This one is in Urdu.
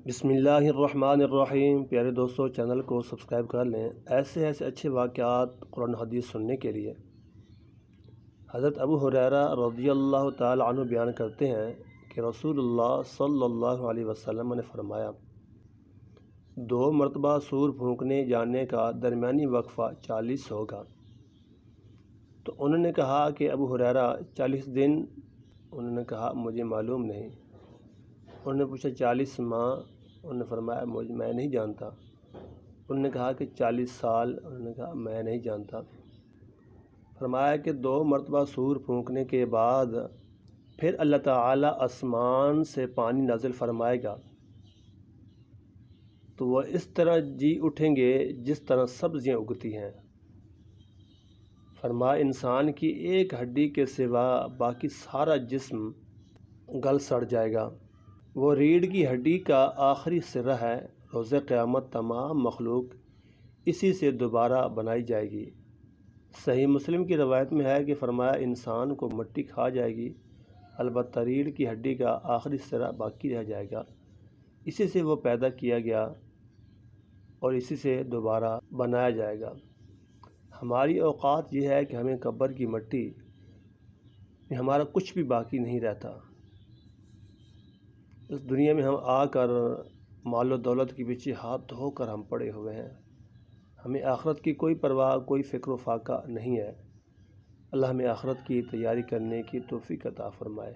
بسم اللہ الرحمن الرحیم۔ پیارے دوستو، چینل کو سبسکرائب کر لیں ایسے اچھے واقعات قرآن حدیث سننے کے لیے۔ حضرت ابو ہریرہ رضی اللہ تعالی عنہ بیان کرتے ہیں کہ رسول اللہ صلی اللہ علیہ وسلم نے فرمایا، 2 مرتبہ سور پھونکنے جانے کا درمیانی وقفہ 40 ہوگا۔ تو انہوں نے کہا کہ ابو ہریرہ 40 دن؟ انہوں نے کہا مجھے معلوم نہیں۔ انہوں نے پوچھا 40 ماہ؟ انہوں نے فرمایا میں نہیں جانتا۔ انہوں نے کہا کہ 40 سال؟ انہوں نے کہا میں نہیں جانتا۔ فرمایا کہ 2 مرتبہ سور پھونکنے کے بعد پھر اللہ تعالیٰ آسمان سے پانی نازل فرمائے گا تو وہ اس طرح جی اٹھیں گے جس طرح سبزیاں اگتی ہیں۔ فرمایا انسان کی ایک ہڈی کے سوا باقی سارا جسم گل سڑ جائے گا۔ وہ ریڑھ کی ہڈی کا آخری سرہ ہے۔ روز قیامت تمام مخلوق اسی سے دوبارہ بنائی جائے گی۔ صحیح مسلم کی روایت میں ہے کہ فرمایا انسان کو مٹی کھا جائے گی، البتہ ریڑھ کی ہڈی کا آخری سرہ باقی رہ جائے گا۔ اسی سے وہ پیدا کیا گیا اور اسی سے دوبارہ بنایا جائے گا۔ ہماری اوقات یہ ہے کہ ہمیں قبر کی مٹی میں ہمارا کچھ بھی باقی نہیں رہتا۔ اس دنیا میں ہم آ کر مال و دولت کے پیچھے ہاتھ دھو کر ہم پڑے ہوئے ہیں۔ ہمیں آخرت کی کوئی پرواہ، کوئی فکر و فاقہ نہیں ہے۔ اللہ ہمیں آخرت کی تیاری کرنے کی توفیق عطا فرمائے۔